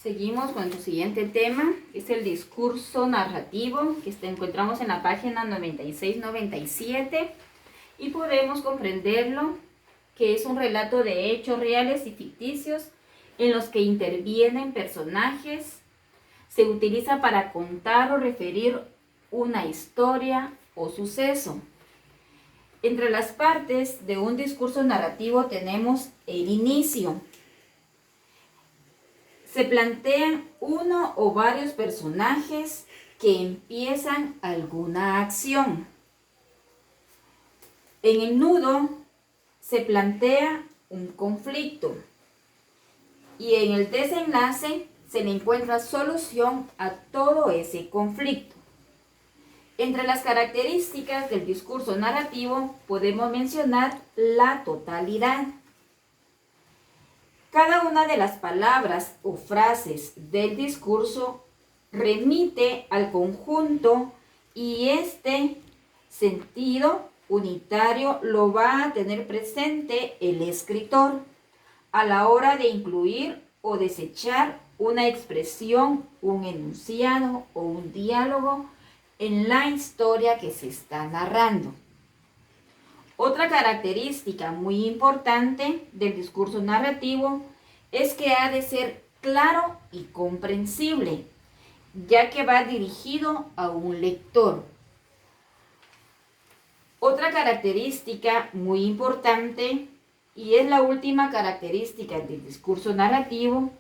Seguimos con nuestro siguiente tema, que es el discurso narrativo, que encontramos en la página 96-97 y podemos comprenderlo, que es un relato de hechos reales y ficticios en los que intervienen personajes. Se utiliza para contar o referir una historia o suceso. Entre las partes de un discurso narrativo tenemos el inicio. Se plantean uno o varios personajes que empiezan alguna acción. En el nudo se plantea un conflicto y en el desenlace se le encuentra solución a todo ese conflicto. Entre las características del discurso narrativo podemos mencionar la totalidad. Cada una de las palabras o frases del discurso remite al conjunto y este sentido unitario lo va a tener presente el escritor a la hora de incluir o desechar una expresión, un enunciado o un diálogo en la historia que se está narrando. Otra característica muy importante del discurso narrativo es que ha de ser claro y comprensible, ya que va dirigido a un lector. Otra característica muy importante, y es la última característica del discurso narrativo,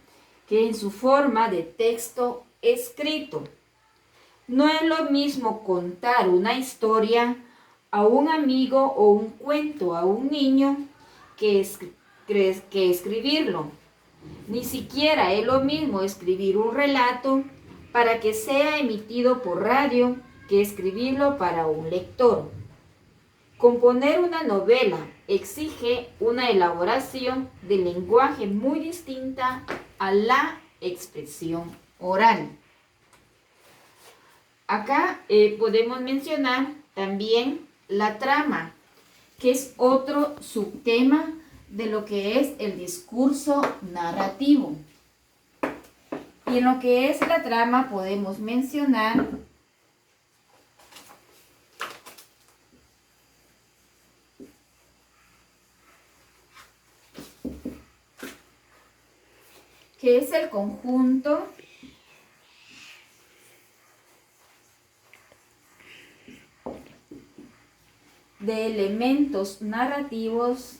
que en su forma de texto escrito. No es lo mismo contar una historia a un amigo o un cuento a un niño que escribirlo. Ni siquiera es lo mismo escribir un relato para que sea emitido por radio que escribirlo para un lector. Componer una novela exige una elaboración del lenguaje muy distinta a la expresión oral. Acá podemos mencionar también la trama, que es otro subtema de lo que es el discurso narrativo. Y en lo que es la trama podemos mencionar que es el conjunto de elementos narrativos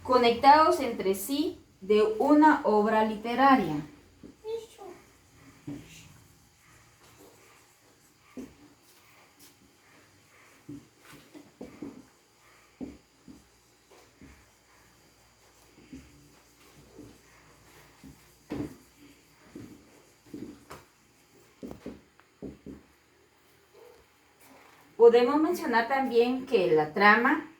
conectados entre sí de una obra literaria. Podemos mencionar también que la trama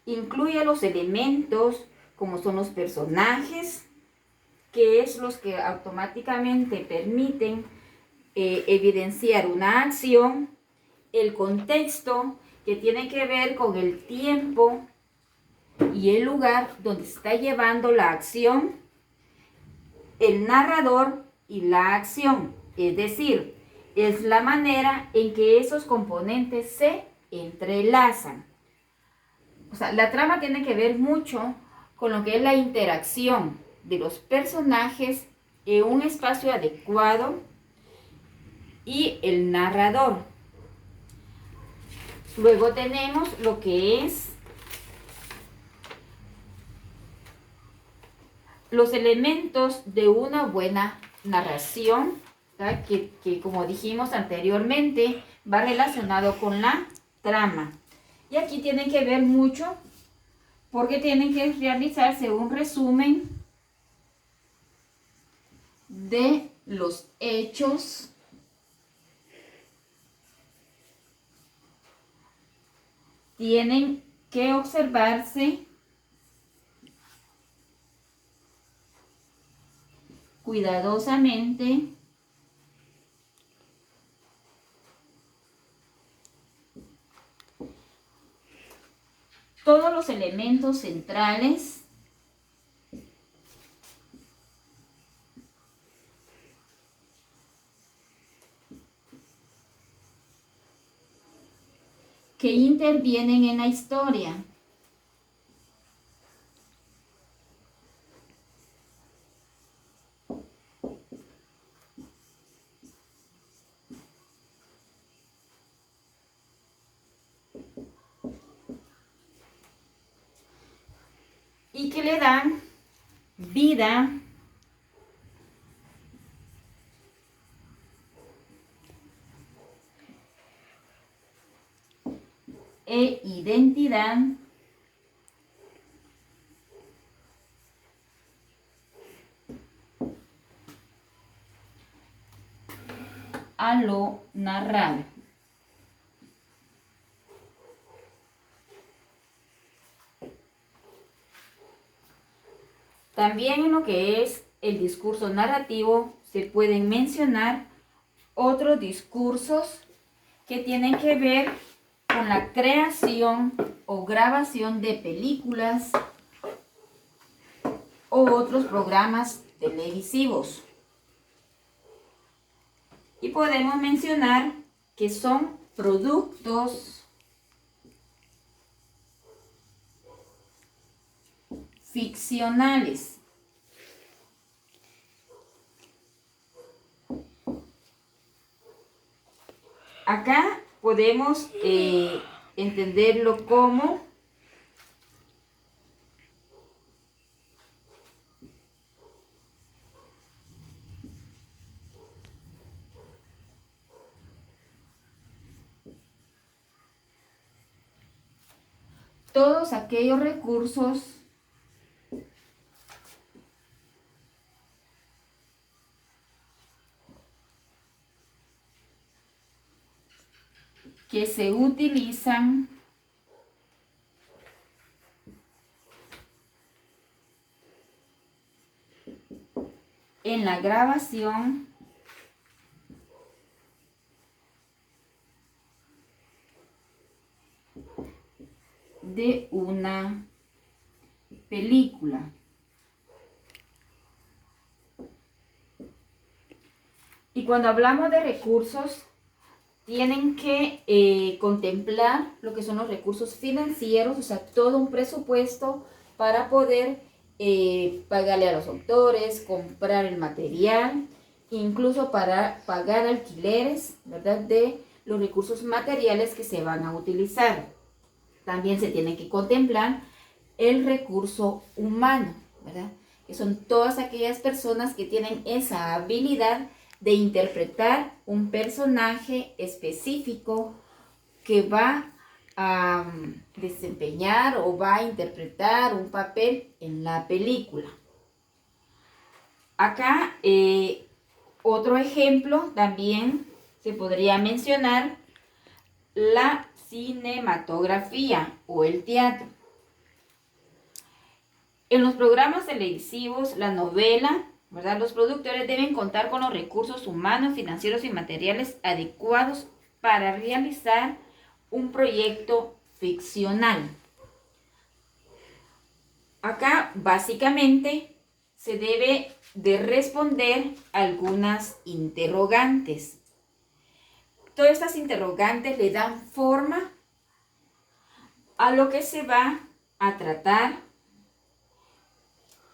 incluye los elementos como son los personajes, que es los que automáticamente permiten evidenciar una acción, el contexto, que tiene que ver con el tiempo y el lugar donde se está llevando la acción, el narrador y la acción, es decir, es la manera en que esos componentes se entrelazan. O sea, la trama tiene que ver mucho con lo que es la interacción de los personajes en un espacio adecuado y el narrador. Luego tenemos lo que es los elementos de una buena narración, que como dijimos anteriormente, va relacionado con la trama. Y aquí tienen que ver mucho porque tienen que realizarse un resumen de los hechos tienen que observarse cuidadosamente todos los elementos centrales que intervienen en la historia. Y que le dan vida e identidad a lo narrado. También en lo que es el discurso narrativo se pueden mencionar otros discursos que tienen que ver con la creación o grabación de películas o otros programas televisivos. Y podemos mencionar que son productos ficcionales. Acá podemos entenderlo como todos aquellos recursos que se utilizan en la grabación de una película. Y cuando hablamos de recursos, tienen que contemplar lo que son los recursos financieros, o sea, todo un presupuesto para poder pagarle a los autores, comprar el material, incluso para pagar alquileres, ¿verdad?, de los recursos materiales que se van a utilizar. También se tiene que contemplar el recurso humano, ¿verdad?, que son todas aquellas personas que tienen esa habilidad de interpretar un personaje específico que va a desempeñar o va a interpretar un papel en la película. Acá otro ejemplo también se podría mencionar la cinematografía o el teatro. En los programas televisivos, la novela, ¿verdad?, los productores deben contar con los recursos humanos, financieros y materiales adecuados para realizar un proyecto ficcional. Acá básicamente se debe de responder algunas interrogantes. Todas estas interrogantes le dan forma a lo que se va a tratar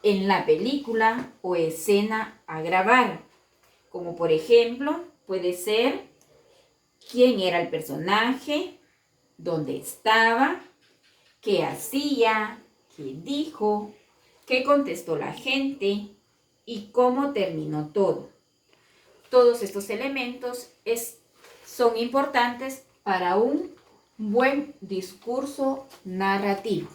en la película o escena a grabar, como por ejemplo puede ser quién era el personaje, dónde estaba, qué hacía, qué dijo, qué contestó la gente y cómo terminó todo. Todos estos elementos son importantes para un buen discurso narrativo.